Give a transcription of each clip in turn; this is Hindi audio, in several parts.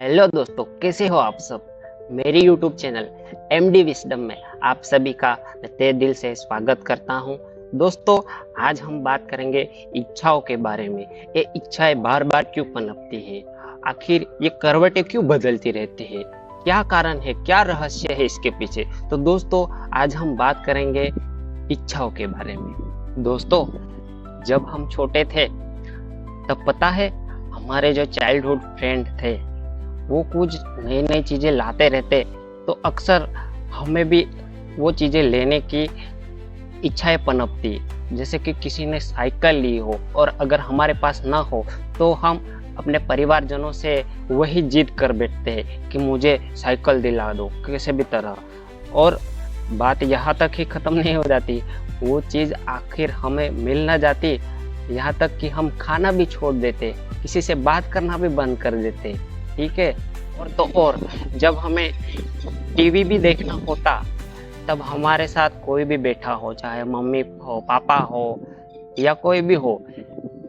हेलो दोस्तों, कैसे हो आप सब। मेरी यूट्यूब चैनल एमडी विस्डम में आप सभी का मैं तहे दिल से स्वागत करता हूं। दोस्तों, आज हम बात करेंगे इच्छाओं के बारे में। ये इच्छाएं बार बार क्यों पनपती है, आखिर ये करवटें क्यों बदलती रहती है, क्या कारण है, क्या रहस्य है इसके पीछे। तो दोस्तों, आज हम बात करेंगे इच्छाओं के बारे में। दोस्तों, जब हम छोटे थे तब पता है हमारे जो चाइल्डहुड फ्रेंड थे वो कुछ नई नई चीजें लाते रहते, तो अक्सर हमें भी वो चीजें लेने की इच्छाएं पनपती। जैसे कि किसी ने साइकिल ली हो और अगर हमारे पास ना हो तो हम अपने परिवारजनों से वही जिद कर बैठते हैं कि मुझे साइकिल दिला दो किसी भी तरह। और बात यहाँ तक ही खत्म नहीं हो जाती, वो चीज़ आखिर हमें मिल ना जाती, यहाँ तक कि हम खाना भी छोड़ देते, किसी से बात करना भी बंद कर देते। ठीक है। और तो और जब हमें टीवी भी देखना होता तब हमारे साथ कोई भी बैठा हो, चाहे मम्मी हो, पापा हो या कोई भी हो,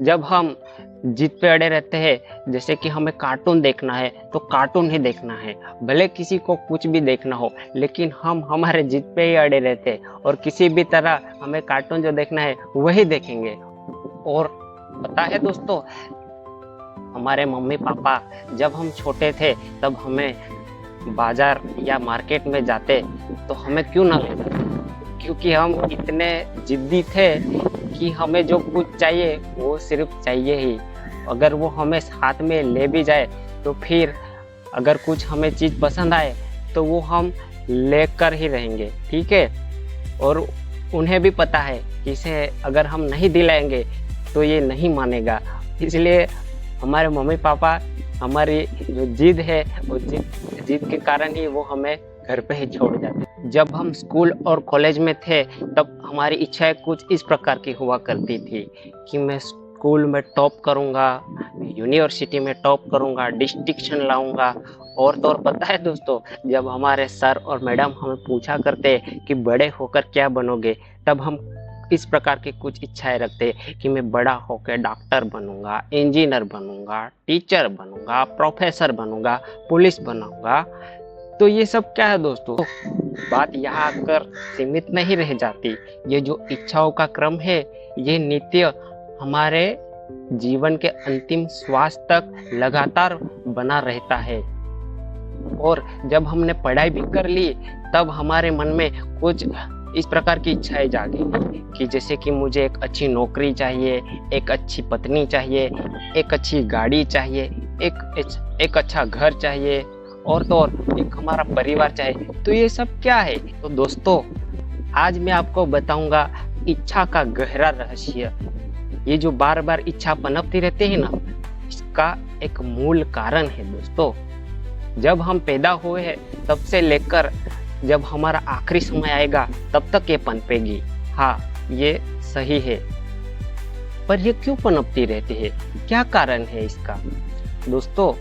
जब हम जिद पे अड़े रहते हैं जैसे कि हमें कार्टून देखना है तो कार्टून ही देखना है, भले किसी को कुछ भी देखना हो, लेकिन हम हमारे जिद पे ही अड़े रहते हैं और किसी भी तरह हमें कार्टून जो देखना है वही देखेंगे। और पता है दोस्तों, हमारे मम्मी पापा जब हम छोटे थे तब हमें बाजार या मार्केट में जाते तो हमें क्यों ना ले जाते, क्योंकि हम इतने जिद्दी थे कि हमें जो कुछ चाहिए वो सिर्फ चाहिए ही। अगर वो हमें हाथ में ले भी जाए तो फिर अगर कुछ हमें चीज़ पसंद आए तो वो हम लेकर ही रहेंगे। ठीक है। और उन्हें भी पता है कि इसे अगर हम नहीं दिलाएंगे तो ये नहीं मानेगा, इसलिए हमारे मम्मी पापा हमारी जो जिद है वो जिद के कारण ही वो हमें घर पे ही छोड़ जाते। जब हम स्कूल और कॉलेज में थे तब हमारी इच्छाएं कुछ इस प्रकार की हुआ करती थी कि मैं स्कूल में टॉप करूंगा, यूनिवर्सिटी में टॉप करूंगा, डिस्टिंक्शन लाऊंगा। और तो और पता है दोस्तों, जब हमारे सर और मैडम हमें पूछा करते कि बड़े होकर क्या बनोगे, तब हम इस प्रकार की कुछ इच्छाएं रखते कि मैं बड़ा होकर डॉक्टर बनूंगा, इंजीनियर बनूंगा, टीचर बनूंगा, प्रोफेसर बनूंगा, पुलिस बनूंगा। तो ये सब क्या है दोस्तों, बात यहाँ आकर सीमित नहीं रह जाती। ये जो इच्छाओं का क्रम है ये नित्य हमारे जीवन के अंतिम श्वास तक लगातार बना रहता है। और जब हमने पढ़ाई भी कर ली तब हमारे मन में कुछ इस प्रकार की इच्छाएं जागेंगी कि जैसे कि मुझे एक अच्छी नौकरी चाहिए, एक अच्छी पत्नी चाहिए, एक अच्छी गाड़ी चाहिए, एक अच्छा घर चाहिए, और तो और एक हमारा परिवार चाहिए। तो ये सब क्या है? तो दोस्तों, आज मैं आपको बताऊंगा इच्छा का गहरा रहस्य। ये जो बार बार इच्छा पनपती रहती है ना, इसका एक मूल कारण है दोस्तों। जब हम पैदा हुए हैं तब से लेकर जब हमारा आखिरी समय आएगा तब तक ये पनपेगी। हाँ, ये सही है। पर ये क्यों पनपती रहती है, क्या कारण है इसका? दोस्तों,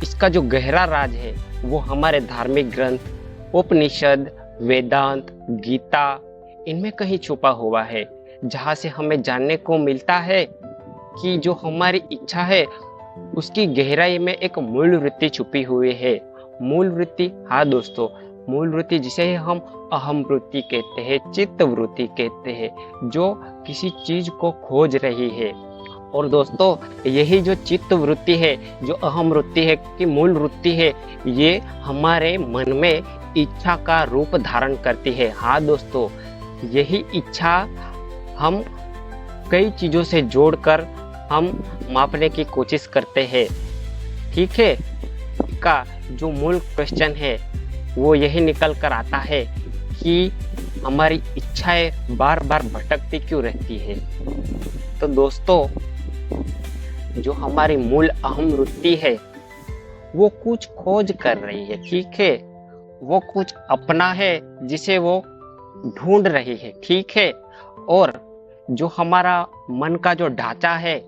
इसका जो गहरा राज है वो हमारे धार्मिक ग्रंथ, उपनिषद, वेदांत, गीता, इनमें कहीं छुपा हुआ है, जहाँ से हमें जानने को मिलता है कि जो हमारी इच्छा है उसकी गहराई में एक मूल वृत्ति छुपी हुई है। मूल वृत्ति, हाँ दोस्तों, मूल वृत्ति जिसे हम अहम वृत्ति कहते हैं, चित्त वृत्ति कहते हैं, जो किसी चीज को खोज रही है। और दोस्तों, यही जो चित्त वृत्ति है, जो अहम वृत्ति है, की मूल वृत्ति है, ये हमारे मन में इच्छा का रूप धारण करती है। हाँ दोस्तों, यही इच्छा हम कई चीजों से जोड़कर हम मापने की कोशिश करते हैं। ठीक है। का जो मूल क्वेश्चन है वो यही निकल कर आता है कि हमारी इच्छाएं बार बार भटकती क्यों रहती है। तो दोस्तों, जो हमारी मूल अहम वृत्ति है वो कुछ खोज कर रही है। ठीक है। वो कुछ अपना है जिसे वो ढूंढ रही है। ठीक है। और जो हमारा मन का जो ढांचा है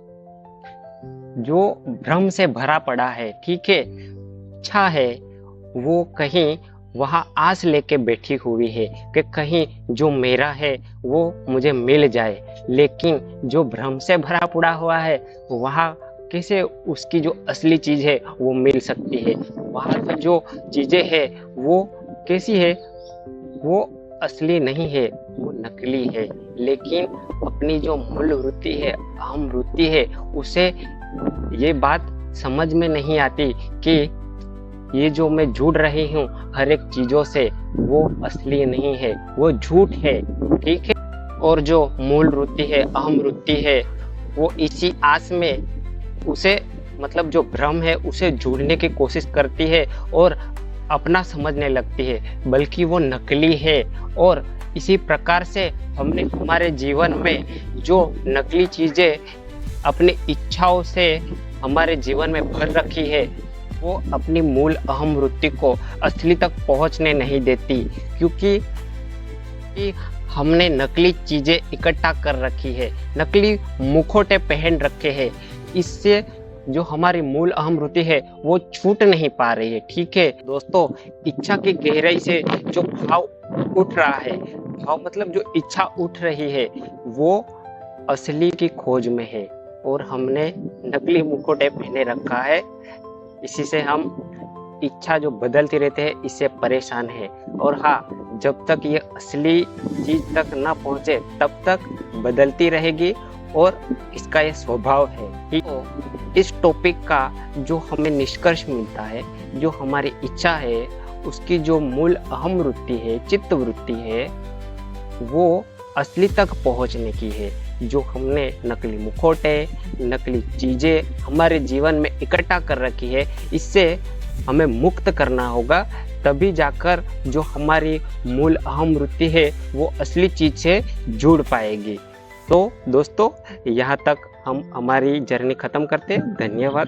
जो भ्रम से भरा पड़ा है, ठीक है, इच्छा है, वो कहीं वहाँ आस लेके बैठी हुई है कि कहीं जो मेरा है वो मुझे मिल जाए। लेकिन जो भ्रम से भरा पड़ा हुआ है वहाँ कैसे उसकी जो असली चीज है वो मिल सकती है। वहाँ पर जो चीजें है वो कैसी है, वो असली नहीं है, वो नकली है। लेकिन अपनी जो मूल वृत्ति है, अहम वृत्ति है, उसे ये बात समझ में नहीं आती कि ये जो मैं जुड़ रही हूँ हर एक चीजों से, वो असली नहीं है, वो झूठ है। ठीक है। और जो मूल वृत्ति है, अहम वृत्ति है, वो इसी आस में उसे मतलब जो भ्रम है उसे जोड़ने की कोशिश करती है और अपना समझने लगती है, बल्कि वो नकली है। और इसी प्रकार से हमने हमारे जीवन में जो नकली चीजें अपनी इच्छाओं से हमारे जीवन में भर रखी है, वो अपनी मूल अहम वृत्ति को असली तक पहुंचने नहीं देती, क्योंकि हमने नकली चीजें इकट्ठा कर रखी है, नकली मुखौटे पहन रखे हैं। इससे जो हमारी मूल अहम वृत्ति है वो छूट नहीं पा रही है। ठीक है दोस्तों, इच्छा की गहराई से जो भाव उठ रहा है, भाव मतलब जो इच्छा उठ रही है, वो असली की खोज में है और हमने नकली मुखौटे पहने रखा है। इसी से हम इच्छा जो बदलती रहते हैं, इससे परेशान है। और हाँ, जब तक ये असली चीज तक ना पहुंचे तब तक बदलती रहेगी और इसका ये स्वभाव है। तो इस टॉपिक का जो हमें निष्कर्ष मिलता है, जो हमारी इच्छा है, उसकी जो मूल अहम वृत्ति है, चित्त वृत्ति है, वो असली तक पहुंचने की है। जो हमने नकली मुखौटे, नकली चीजें हमारे जीवन में इकट्ठा कर रखी है, इससे हमें मुक्त करना होगा। तभी जाकर जो हमारी मूल अहम वृत्ति है वो असली चीज से जुड़ पाएगी। तो दोस्तों, यहाँ तक हम हमारी जर्नी खत्म करते हैं। धन्यवाद।